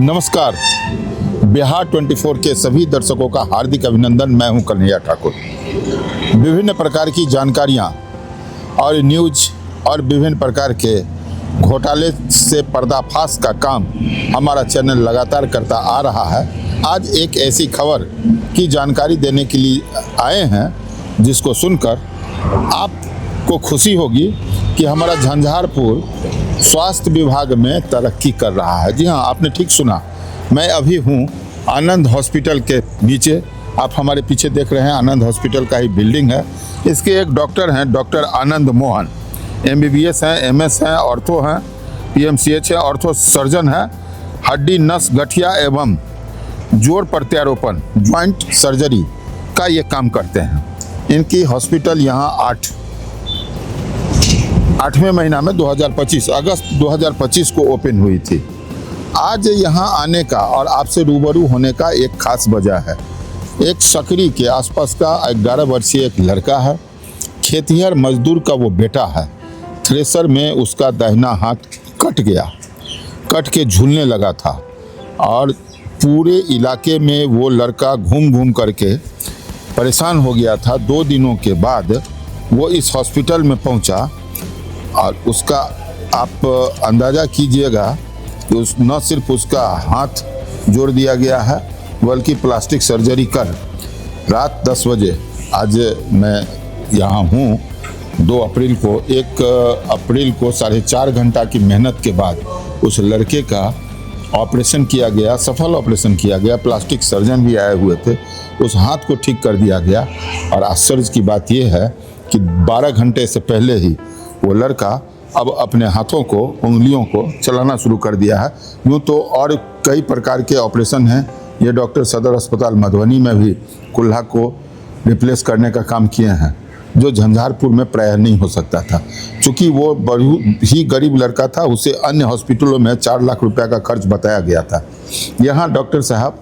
नमस्कार। बिहार 24 के सभी दर्शकों का हार्दिक अभिनंदन। मैं हूं कन्हैया ठाकुर। विभिन्न प्रकार की जानकारियां और न्यूज और विभिन्न प्रकार के घोटाले से पर्दाफाश का काम हमारा चैनल लगातार करता आ रहा है। आज एक ऐसी खबर की जानकारी देने के लिए आए हैं जिसको सुनकर आपको खुशी होगी कि हमारा झंझारपुर स्वास्थ्य विभाग में तरक्की कर रहा है। जी हाँ, आपने ठीक सुना। मैं अभी हूँ आनंद हॉस्पिटल के नीचे। आप हमारे पीछे देख रहे हैं आनंद हॉस्पिटल का ही बिल्डिंग है। इसके एक डॉक्टर हैं, डॉक्टर आनंद मोहन। MBBS हैं, MS हैं, ऑर्थो हैं, PMCH है, ऑर्थो सर्जन है, हड्डी नस गठिया एवं जोड़ प्रत्यारोपण ज्वाइंट सर्जरी का ये काम करते हैं। इनकी हॉस्पिटल यहाँ 8वें महीना में 2025 अगस्त 2025 को ओपन हुई थी। आज यहाँ आने का और आपसे रूबरू होने का एक खास वजह है। एक सकरी के आसपास का 11 वर्षीय एक लड़का है। खेतिहर मजदूर का वो बेटा है। थ्रेसर में उसका दाहिना हाथ कट के झूलने लगा था और पूरे इलाके में वो लड़का घूम घूम करके परेशान हो गया था। 2 दिनों के बाद वो इस हॉस्पिटल में पहुंचा और उसका आप अंदाज़ा कीजिएगा कि न सिर्फ उसका हाथ जोड़ दिया गया है बल्कि प्लास्टिक सर्जरी कर रात 10 बजे आज मैं यहाँ हूँ 2 अप्रैल को। 1 अप्रैल को 4.5 घंटा की मेहनत के बाद उस लड़के का ऑपरेशन किया गया, सफल ऑपरेशन किया गया। प्लास्टिक सर्जन भी आए हुए थे। उस हाथ को ठीक कर दिया गया और आश्चर्य की बात यह है कि 12 घंटे से पहले ही वो लड़का अब अपने हाथों को, उंगलियों को चलाना शुरू कर दिया है। यूँ तो और कई प्रकार के ऑपरेशन हैं। ये डॉक्टर सदर अस्पताल मधुबनी में भी कुल्हा को रिप्लेस करने का काम किए हैं, जो झंझारपुर में प्रायः नहीं हो सकता था। चूँकि वो बहुत ही गरीब लड़का था, उसे अन्य हॉस्पिटलों में 4 लाख रुपए का खर्च बताया गया था। यहाँ डॉक्टर साहब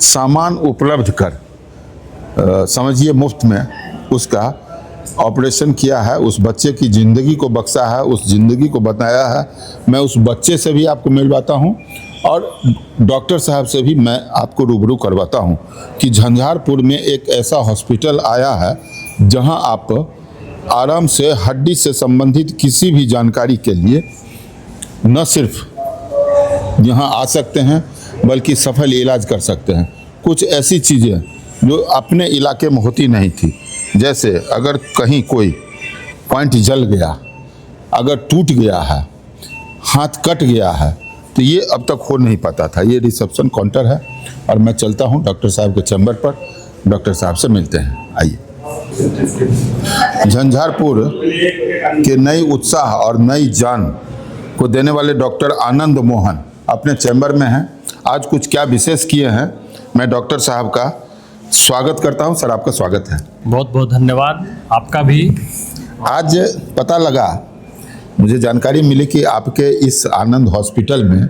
सामान उपलब्ध कर समझिए मुफ्त में उसका ऑपरेशन किया है। उस बच्चे की ज़िंदगी को बख्शा है, उस ज़िंदगी को बताया है। मैं उस बच्चे से भी आपको मिलवाता हूँ और डॉक्टर साहब से भी मैं आपको रूबरू करवाता हूँ कि झंझारपुर में एक ऐसा हॉस्पिटल आया है जहां आप आराम से हड्डी से संबंधित किसी भी जानकारी के लिए न सिर्फ यहां आ सकते हैं बल्कि सफल इलाज कर सकते हैं। कुछ ऐसी चीज़ें जो अपने इलाके में होती नहीं थी, जैसे अगर कहीं कोई पॉइंट जल गया, अगर टूट गया है, हाथ कट गया है, तो ये अब तक हो नहीं पाता था। ये रिसेप्शन काउंटर है और मैं चलता हूँ डॉक्टर साहब के चैम्बर पर। डॉक्टर साहब से मिलते हैं, आइए। झंझारपुर के नई उत्साह और नई जान को देने वाले डॉक्टर आनंद मोहन अपने चैम्बर में हैं। आज कुछ क्या विशेष किए हैं, मैं डॉक्टर साहब का स्वागत करता हूं। सर, आपका स्वागत है। बहुत बहुत धन्यवाद, आपका भी। आज पता लगा, मुझे जानकारी मिली कि आपके इस आनंद हॉस्पिटल में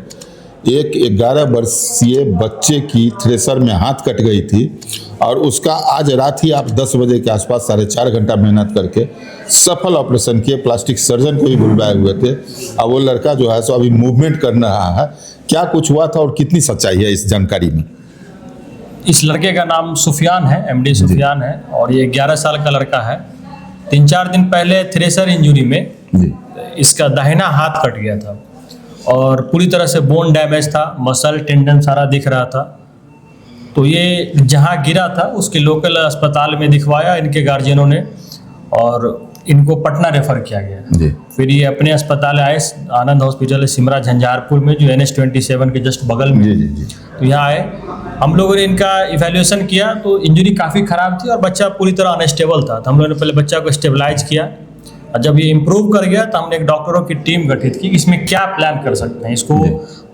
एक 11 वर्षीय बच्चे की थ्रेसर में हाथ कट गई थी और उसका आज रात ही आप 10 बजे के आसपास 4.5 घंटा मेहनत करके सफल ऑपरेशन किए। प्लास्टिक सर्जन को भी बुलवाए हुए थे और वो लड़का जो है सो अभी मूवमेंट कर रहा है। क्या कुछ हुआ था और कितनी सच्चाई है इस जानकारी में? इस लड़के का नाम सुफियान है, MD सुफियान है और ये 11 साल का लड़का है। 3-4 दिन पहले थ्रेसर इंजरी में इसका दाहिना हाथ कट गया था और पूरी तरह से बोन डैमेज था, मसल टेंडन सारा दिख रहा था। तो ये जहाँ गिरा था उसके लोकल अस्पताल में दिखवाया इनके गार्जियनों ने और इनको पटना रेफर किया गया। फिर ये अपने अस्पताल आए, आनंद हॉस्पिटल सिमरा झंझारपुर में, जो NH27 के जस्ट बगल में। तो यहाँ आए, हम लोगों ने इनका इवैल्यूएशन किया तो इंजरी काफ़ी ख़राब थी और बच्चा पूरी तरह अनस्टेबल था। तो हम लोगों ने पहले बच्चा को स्टेबलाइज किया और जब ये इम्प्रूव कर गया तो हमने एक डॉक्टरों की टीम गठित की, इसमें क्या प्लान कर सकते हैं, इसको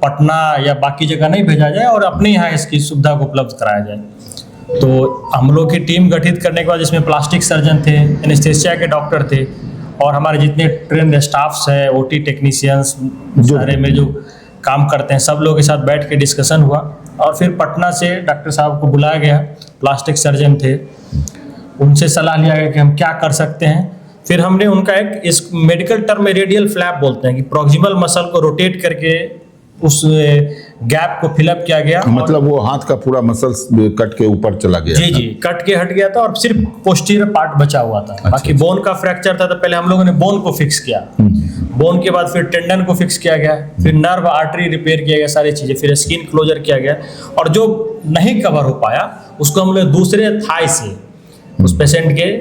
पटना या बाकी जगह नहीं भेजा जाए और अपने यहाँ इसकी सुविधा को उपलब्ध कराया जाए। तो हम लोग की टीम गठित करने के बाद इसमें प्लास्टिक सर्जन थे, एनेस्थेसिया के डॉक्टर थे और हमारे जितने ट्रेन स्टाफ्स हैं, OT टेक्नीशियंस सारे में जो काम करते हैं, सब लोग के साथ बैठ के डिस्कशन हुआ और फिर पटना से डॉक्टर साहब को बुलाया गया। प्लास्टिक सर्जन थे, उनसे सलाह लिया गया कि हम क्या कर सकते हैं। फिर हमने उनका एक, इस मेडिकल टर्म में रेडियल फ्लैप बोलते हैं, कि प्रॉक्सिमल मसल को रोटेट करके उस गैप को फिलअप किया गया। मतलब वो हाथ का पूरा मसल्स कट के ऊपर चला गया जी था। जी, कट के हट गया था और सिर्फ पोस्टीरियर पार्ट बचा हुआ था। बाकी बोन का फ्रैक्चर था, तो पहले हम लोगों ने बोन को फिक्स किया, बोन के बाद फिर टेंडन को फिक्स किया गया, फिर नर्व आर्टरी रिपेयर किया गया, सारी चीजें, फिर स्किन क्लोजर किया गया, और जो नहीं कवर हो पाया उसको हम लोग दूसरे थाई से उस पेशेंट के,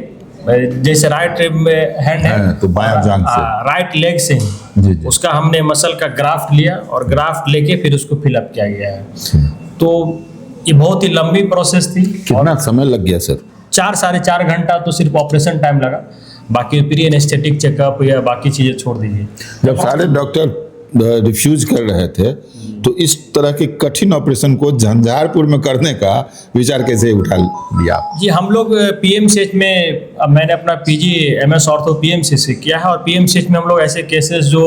जैसे राइट हैंड है तो बायां जांघ से, राइट लेग से जी, जी। उसका हमने मसल का ग्राफ्ट लिया और ग्राफ्ट लेके फिर उसको फिलअप किया गया है। तो ये बहुत ही लंबी प्रोसेस थी। कितना समय लग गया सर? 4-4.5 घंटा तो सिर्फ ऑपरेशन टाइम लगा, बाकी प्री एनेस्थेटिक चेकअप या बाकी चीजें छोड़ दीजिए। जब सारे डॉक्टर रिफ्यूज कर रहे थे तो इस तरह के कठिन ऑपरेशन को झंझारपुर में करने का विचार कैसे उठा लिया? जी, हम लोग पीएमसीएच में, अब मैंने अपना पीजी एमएस ऑर्थो पीएमसीएच से किया है, और पीएमसीएच में हम लोग ऐसे केसेस जो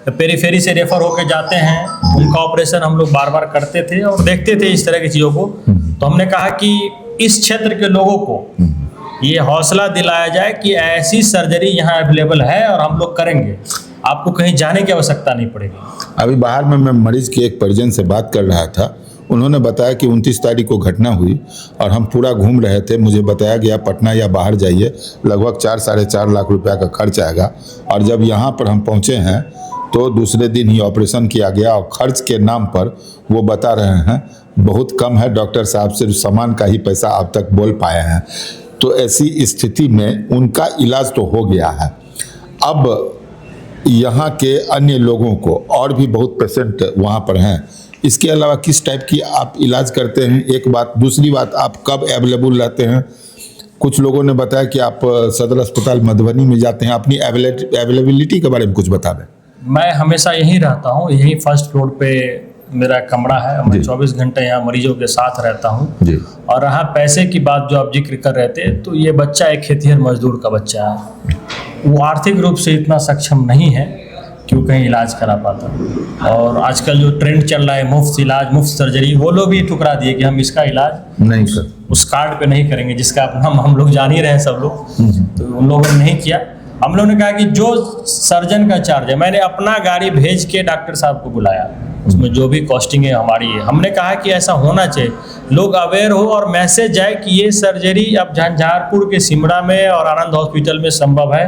पेरीफेरी से रेफर होकर जाते हैं उनका ऑपरेशन हम लोग बार बार करते थे और देखते थे इस तरह की चीज़ों को। तो हमने कहा कि इस क्षेत्र के लोगों को ये हौसला दिलाया जाए कि ऐसी सर्जरी यहाँ अवेलेबल है और हम लोग करेंगे, आपको कहीं जाने की आवश्यकता नहीं पड़ेगी। अभी बाहर में मैं मरीज के एक परिजन से बात कर रहा था, उन्होंने बताया कि 29 तारीख को घटना हुई और हम पूरा घूम रहे थे, मुझे बताया गया पटना या बाहर जाइए, लगभग 4-4.5 लाख रुपया का खर्च आएगा, और जब यहाँ पर हम पहुँचे हैं तो दूसरे दिन ही ऑपरेशन किया गया, और खर्च के नाम पर वो बता रहे हैं बहुत कम है, डॉक्टर साहब सिर्फ सामान का ही पैसा अब तक बोल पाए हैं। तो ऐसी स्थिति में उनका इलाज तो हो गया है। अब यहाँ के अन्य लोगों को, और भी बहुत पेशेंट वहाँ पर हैं, इसके अलावा किस टाइप की आप इलाज करते हैं? एक बात, दूसरी बात, आप कब अवेलेबल रहते हैं? कुछ लोगों ने बताया कि आप सदर अस्पताल मधुबनी में जाते हैं, अपनी अवेलेबिलिटी के बारे में कुछ बता दें। मैं हमेशा यहीं रहता हूँ, यहीं फर्स्ट फ्लोर पे मेरा कमरा है, मैं 24 घंटे यहाँ मरीजों के साथ रहता हूँ जी। और रहा पैसे की बात जो आप जिक्र कर रहे थे, तो ये बच्चा एक खेतिहर मजदूर का बच्चा है, वो आर्थिक रूप से इतना सक्षम नहीं है कि वो कहीं इलाज करा पाता। और आजकल जो ट्रेंड चल रहा है मुफ्त इलाज, मुफ्त सर्जरी, वो लोग भी ठुकरा दिए कि हम इसका इलाज नहीं कर, उस कार्ड पे नहीं करेंगे, जिसका नाम हम लोग जान ही रहे हैं सब लोग। तो उन लोगों ने नहीं किया। हम लोगों ने कहा कि जो सर्जन का चार्ज है, मैंने अपना गाड़ी भेज के डॉक्टर साहब को बुलाया, उसमें जो भी कॉस्टिंग है हमारी है। हमने कहा कि ऐसा होना चाहिए, लोग अवेयर हो और मैसेज जाए कि ये सर्जरी अब झंझारपुर के सिमरा में और आनंद हॉस्पिटल में संभव है,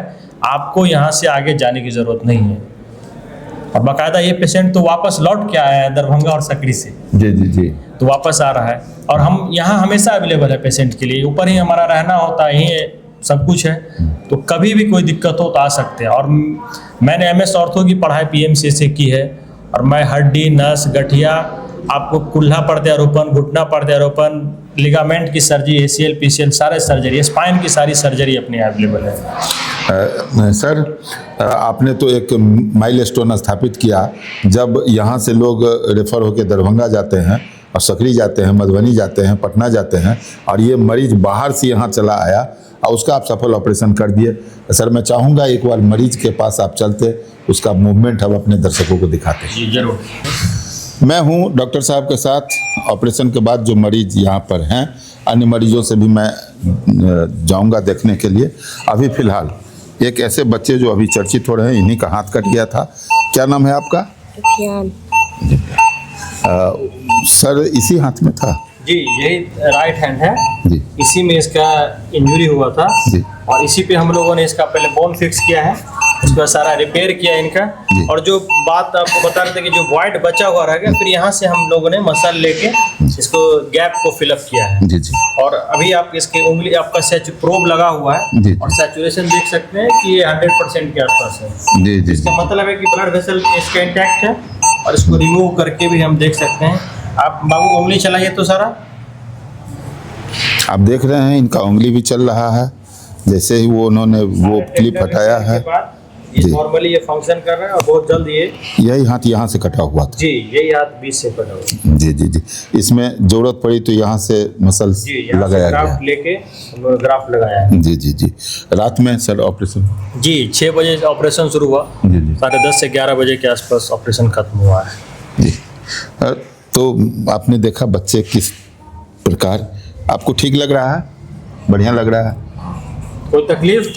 आपको यहाँ से आगे जाने की ज़रूरत नहीं है। और बाकायदा ये पेशेंट तो वापस लौट के आया है दरभंगा और सकरी से, जी जी जी, तो वापस आ रहा है। और हम यहाँ हमेशा अवेलेबल है पेशेंट के लिए, ऊपर ही हमारा रहना होता है, यही सब कुछ है, तो कभी भी कोई दिक्कत हो तो आ सकते हैं। और मैंने एमएस ऑर्थो की पढ़ाई पीएमसीएच से की है, और मैं हड्डी, नस, गठिया, आपको कुल्हा प्रत्यारोपण, घुटना प्रत्यारोपण, लिगामेंट की सर्जरी, एसीएल, पीसीएल, सारे सर्जरी, स्पाइन की सारी सर्जरी अपनी अवेलेबल है। सर, आपने तो एक माइलस्टोन स्थापित किया, जब यहाँ से लोग रेफर होकर दरभंगा जाते हैं और सकरी जाते हैं, मधुबनी जाते हैं, पटना जाते हैं, और ये मरीज बाहर से यहाँ चला आया और उसका आप सफल ऑपरेशन कर दिए। सर, मैं चाहूँगा एक बार मरीज के पास आप चलते, उसका मूवमेंट हम अपने दर्शकों को दिखाते हैं। जी जरूर। मैं हूँ डॉक्टर साहब के साथ। ऑपरेशन के बाद जो मरीज यहाँ पर हैं, अन्य मरीजों से भी मैं जाऊँगा देखने के लिए। अभी फ़िलहाल एक ऐसे बच्चे जो अभी चर्चित हो रहे हैं, इन्हीं का हाथ कट गया था। क्या नाम है आपका? सर, इसी हाथ में था जी, यही राइट हैंड है जी, इसी में इसका इंजरी हुआ था जी, और इसी पे हम लोगों ने इसका पहले बोन फिक्स किया है, उसका सारा रिपेयर किया इनका। और जो बात आपको बता रहे थे कि जो वॉइड बचा हुआ रह गया, फिर यहाँ से हम लोगों ने मसल लेके इसको गैप को फिलअप किया है जी जी। और अभी आप इसकी उंगली, आपका प्रोब लगा हुआ है जी, और सैचुरेशन देख सकते हैं कि ये 100% के आसपास है। जी जी। इसका मतलब है कि ब्लड वेसल इसका इंटैक्ट है, और इसको रिमूव करके भी हम देख सकते हैं। आप बाबू उंगली चलाइए तो सारा, आप देख रहे हैं इनका उंगली भी चल रहा है। जैसे ही वो उन्होंने वो क्लिप हटाया है, ये नॉर्मली ये फंक्शन कर रहा है और बहुत जल्द ये, यही हाथ यहाँ से कटा हुआ था जी, यही हाथ बीच से कटा हुआ। जी जी जी। इसमें जरूरत पड़ी तो यहाँ से मसल्स लगाया गया, लेके ग्राफ लगाया है। जी जी जी। रात में सर ऑपरेशन जी 6 बजे ऑपरेशन शुरू हुआ, 10:30 से 11 बजे के आसपास ऑपरेशन खत्म हुआ है जी। तो आपने देखा बच्चे किस प्रकार, आपको ठीक लग रहा है? बढ़िया लग रहा है? कोई तकलीफ?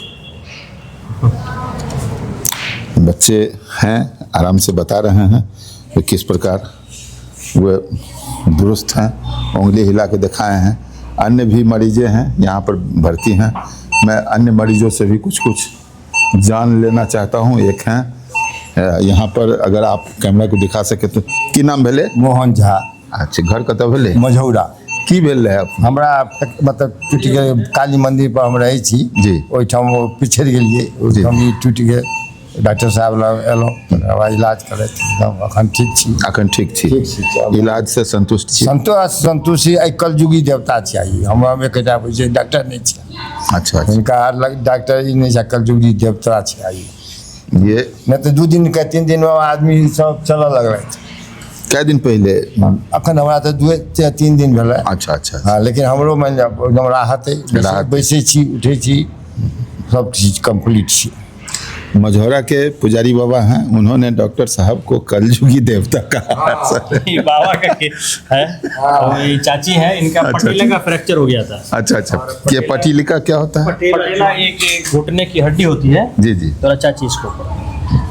बच्चे हैं, आराम से बता रहे हैं, कि किस प्रकार वे दुरुस्त हैं, उंगली हिला के दिखाए हैं। अन्य भी मरीजें हैं यहाँ पर भर्ती हैं, मैं अन्य मरीजों से भी कुछ कुछ जान लेना चाहता हूँ। एक हैं यहाँ पर, अगर आप कैमरा को दिखा सके तो, की नाम भेले? मोहन झा। अच्छा, घर कतऽ भेले? मझौरा। की भेल रहे? हमरा मतलब टूटि गेल, काली मंदिर पर हम रहै छी जी। ओहिठाम वो पिछड़ि गेलियै, ओहिठाम ई टूटि गेल। डॉक्टर साहब लग एलहुँ, हमरा इलाज करैत एकदम अखन ठीक छी। अखन ठीक छी? ठीक छी। इलाज से संतुष्ट छी? संतोषी आई कलयुगी देवता चाहिए, हम एकटा बुझे डॉक्टर नहीं छी। अच्छा अच्छा। इनका डॉक्टर ई नहीं छै, कलयुगी देवता चाहिए। ये नहीं तो 2 दिन के 3 दिन में आदमी सब चलऽ लगलै। कै दिन पहले? अखन हमरा तो 2-3 दिन भेलै। अच्छा अच्छा। हाँ, लेकिन हमरो मानि लिअ एकदम राहत है। राहत। बैसै छी, उठै छी, सब चीज कंप्लीट छी। मझौरा के पुजारी बाबा हैं, उन्होंने डॉक्टर साहब को कलयुगी देवता कहा है। ये बाबा का है और ये चाची है, इनका पटेला का फ्रैक्चर हो गया था। अच्छा अच्छा। ये पटीलिका क्या होता है? पटेला एक घुटने की हड्डी होती है। जी जी। तो चाची इसको,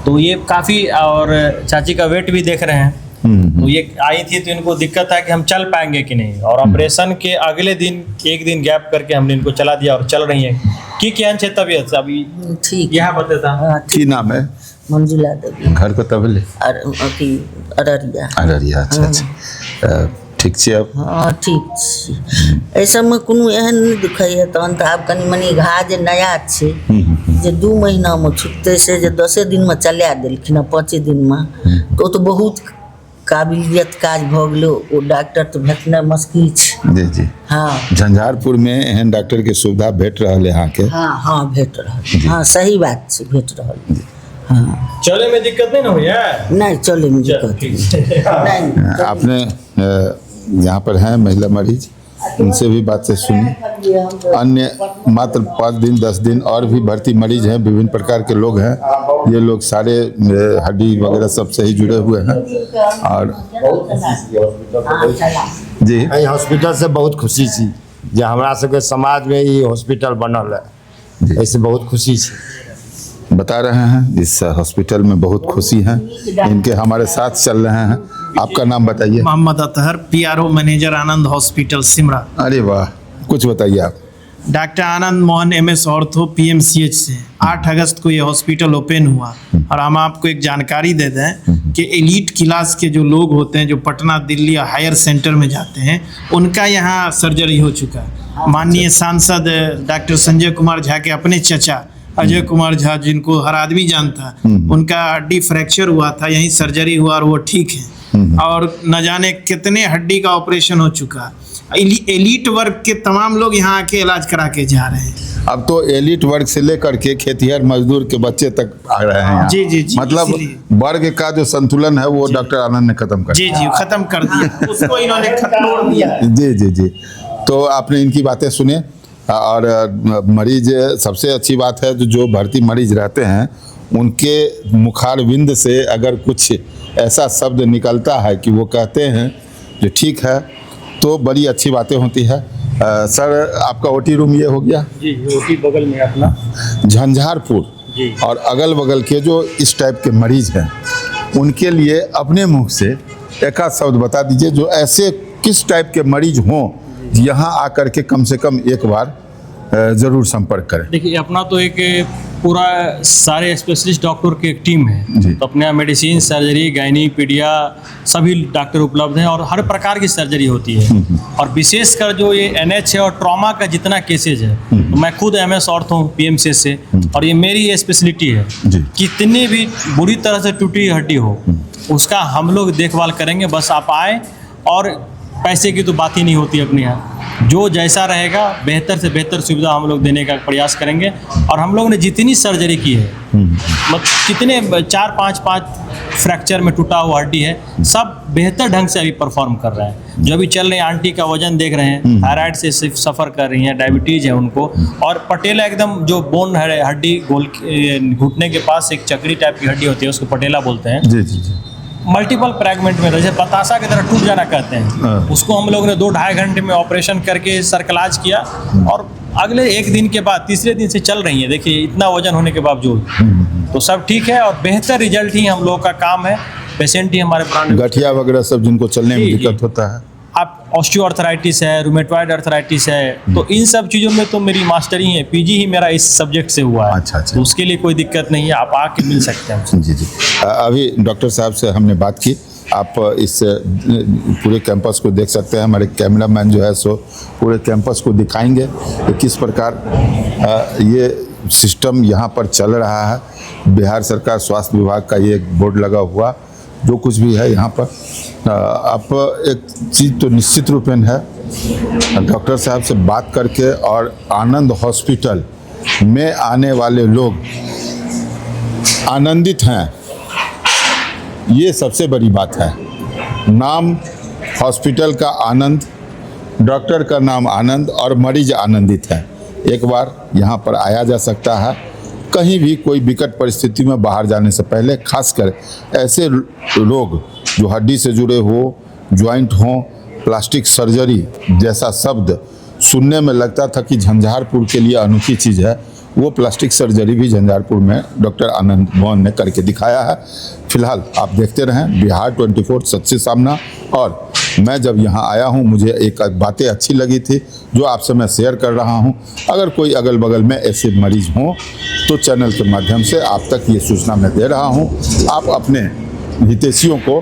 तो ये काफ़ी, और चाची का वेट भी देख रहे हैं, तो ये आई थी तो इनको दिक्कत है कि हम चल पाएंगे कि नहीं, और ऑपरेशन के अगले दिन 1 दिन गैप करके हमने इनको चला दिया और चल रही है। की केहन छै तबियत अभी? ठीक। यह बतेता हाँ, की ठीक। नाम है? मंजुला देवी। घर कतऽ भेले? अथी अररिया। अररिया। अच्छा अच्छा। ठीक छी अब? हाँ ठीक छी। एहि सबमे कोनो एहन नहि दुखैए, तहन तऽ आब कनि मनि घा जे नया छै, जे 2 महीनामे छुटतै, से जे 10 दिनमे चला देलखिन, 5 दिनमे, तऽ ओ तऽ बहुत काबिलियत काज भऽ गेलै। ओ डॉक्टर तऽ भेटनाइ मुश्किल छै। जी जी। हाँ झंझारपुर में एहन डॉक्टर के सुविधा भेट रहल है यहाँ के? हाँ हाँ भेट रहल। हाँ सही बात छै, भेट रहल। हाँ चले में दिक्कत नहीं ना हुई है? नहीं चले में दिक्कत नहीं। आपने यहाँ पर हैं महिला मरीज, उनसे भी बातें सुनी। अन्य मात्र 5 दिन 10 दिन और भी भर्ती मरीज हैं, विभिन्न प्रकार के लोग हैं। ये लोग सारे हड्डी वगैरह सब से ही जुड़े हुए हैं। और जी, एहि हॉस्पिटल से बहुत खुशी छी जे हमरा सबके समाज में ई हॉस्पिटल बनल है, ऐसे बहुत खुशी छी। बता रहे हैं इस हॉस्पिटल में बहुत खुशी है, इनके हमारे साथ चल रहे हैं। आपका नाम बताइए? मोहम्मद अतहर, PRO मैनेजर आनंद हॉस्पिटल सिमरा। अरे वाह, कुछ बताइए आप। Doctor Anand Mohan MS ortho PMCH से 8 अगस्त को ये हॉस्पिटल ओपन हुआ। और हम आपको एक जानकारी दे दें कि एलीट क्लास के जो लोग होते हैं, जो पटना, दिल्ली और हायर सेंटर में जाते हैं, उनका यहाँ सर्जरी हो चुका है। माननीय सांसद डॉक्टर संजय कुमार झा के अपने चचा अजय कुमार झा, जिनको हर आदमी जानता, उनका हड्डी फ्रैक्चर हुआ था, यहीं सर्जरी हुआ और वो ठीक है। और न जाने कितने हड्डी का ऑपरेशन हो चुका। एलीट वर्ग के तमाम लोग यहाँ आके इलाज करा के जा रहे हैं। अब तो एलिट वर्ग से लेकर के खेतिहर मजदूर के बच्चे तक आ रहे हैं यहाँ। जी जी जी। मतलब इसीलिए। वर्ग का जो संतुलन है वो डॉक्टर आनंद ने खत्म कर जी जी, खत्म कर दिया उसको, इन्होंने तोड़ दिया। जी जी जी। तो आपने इनकी बातें सुने, और मरीज, सबसे अच्छी बात है जो भर्ती मरीज रहते हैं, उनके मुखारविंद से अगर कुछ ऐसा शब्द निकलता है कि वो कहते हैं जो ठीक है, तो बड़ी अच्छी बातें होती है। सर, आपका OT रूम ये हो गया? जी, OT बगल में अपना झंझारपुर जी। और अगल बगल के जो इस टाइप के मरीज हैं, उनके लिए अपने मुंह से एक आध शब्द बता दीजिए, जो ऐसे किस टाइप के मरीज हों, यहाँ आकर के कम से कम एक बार ज़रूर संपर्क करें। देखिए, अपना तो एक पूरा सारे स्पेशलिस्ट डॉक्टर की एक टीम है। जी। तो अपने यहाँ मेडिसिन, सर्जरी, गायनी, पीडिया सभी डॉक्टर उपलब्ध हैं, और हर प्रकार की सर्जरी होती है। और विशेषकर जो ये NH है और ट्रॉमा का जितना केसेज है, तो मैं खुद MS ऑर्थो हूँ PMCH से, और ये मेरी स्पेशलिटी है। जी। कितनी भी बुरी तरह से टूटी हड्डी हो, उसका हम लोग देखभाल करेंगे। बस आप आए, और पैसे की तो बात ही नहीं होती अपने यहाँ। जो जैसा रहेगा, बेहतर से बेहतर सुविधा हम लोग देने का प्रयास करेंगे। और हम लोग ने जितनी सर्जरी की है, मतलब कितने 4-5 फ्रैक्चर में टूटा हुआ हड्डी है, सब बेहतर ढंग से अभी परफॉर्म कर रहा है। जो अभी चल रहे हैं, आंटी का वजन देख रहे हैं, थायराइड से सफ़र कर रही हैं, डायबिटीज़ है उनको, और पटेला एकदम जो बोन है, हड्डी गोल घुटने के पास एक चक्री टाइप की हड्डी होती है, उसको पटेला बोलते हैं। जी जी जी। मल्टीपल फ्रैगमेंट में, जैसे बतासा की तरह टूट जाना कहते हैं, हाँ। उसको हम लोग ने 2-2.5 घंटे में ऑपरेशन करके सर्कलाज किया, और अगले एक दिन के बाद तीसरे दिन से चल रही है, देखिए इतना वजन होने के बावजूद तो सब ठीक है और बेहतर रिजल्ट ही हम लोग का काम है। पेशेंट ही हमारे प्राण। गठिया वगैरह सब जिनको चलने में जी, दिक्कत जी। होता है, आप ऑस्टियोआर्थराइटिस है, रूमेटॉइड अर्थराइटिस है, तो इन सब चीज़ों में तो मेरी मास्टरी है, पीजी ही मेरा इस सब्जेक्ट से हुआ है। अच्छा, अच्छा। तो उसके लिए कोई दिक्कत नहीं है, आप आके मिल सकते हैं हमसे। जी जी। अभी डॉक्टर साहब से हमने बात की, आप इस पूरे कैंपस को देख सकते हैं। हमारे कैमरामैन जो है सो पूरे कैंपस को दिखाएंगे कि किस प्रकार ये सिस्टम यहाँ पर चल रहा है। बिहार सरकार स्वास्थ्य विभाग का ये एक बोर्ड लगा हुआ जो कुछ भी है यहाँ पर। आप एक चीज़ तो निश्चित रूपेण है, डॉक्टर साहब से बात करके और आनंद हॉस्पिटल में आने वाले लोग आनंदित हैं, ये सबसे बड़ी बात है। नाम हॉस्पिटल का आनंद, डॉक्टर का नाम आनंद और मरीज आनंदित है। एक बार यहाँ पर आया जा सकता है। कहीं भी कोई विकट परिस्थिति में बाहर जाने से पहले, खासकर ऐसे लोग जो हड्डी से जुड़े हो, ज्वाइंट हो, प्लास्टिक सर्जरी जैसा शब्द सुनने में लगता था कि झंझारपुर के लिए अनोखी चीज़ है, वो प्लास्टिक सर्जरी भी झंझारपुर में डॉक्टर आनंद मोहन ने करके दिखाया है। फिलहाल आप देखते रहें बिहार 24 सच से सामना। और मैं जब यहाँ आया हूँ मुझे एक बातें अच्छी लगी थी जो आपसे मैं शेयर कर रहा हूँ। अगर कोई अगल बगल में ऐसे मरीज हों तो चैनल के माध्यम से आप तक ये सूचना मैं दे रहा हूँ। आप अपने हितैषियों को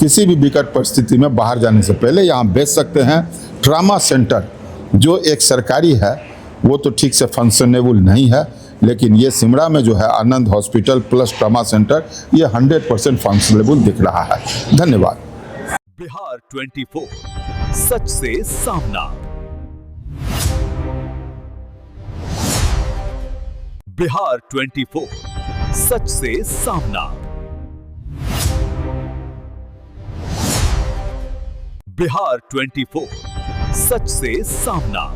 किसी भी विकट परिस्थिति में बाहर जाने से पहले यहाँ भेज सकते हैं। ट्रामा सेंटर जो एक सरकारी है वो तो ठीक से फंक्शनेबल नहीं है, लेकिन ये सिमरा में जो है आनंद हॉस्पिटल प्लस ट्रामा सेंटर ये 100% फंक्शनेबल दिख रहा है। धन्यवाद। बिहार 24 सच से सामना। बिहार 24 सच से सामना। बिहार 24 सच से सामना।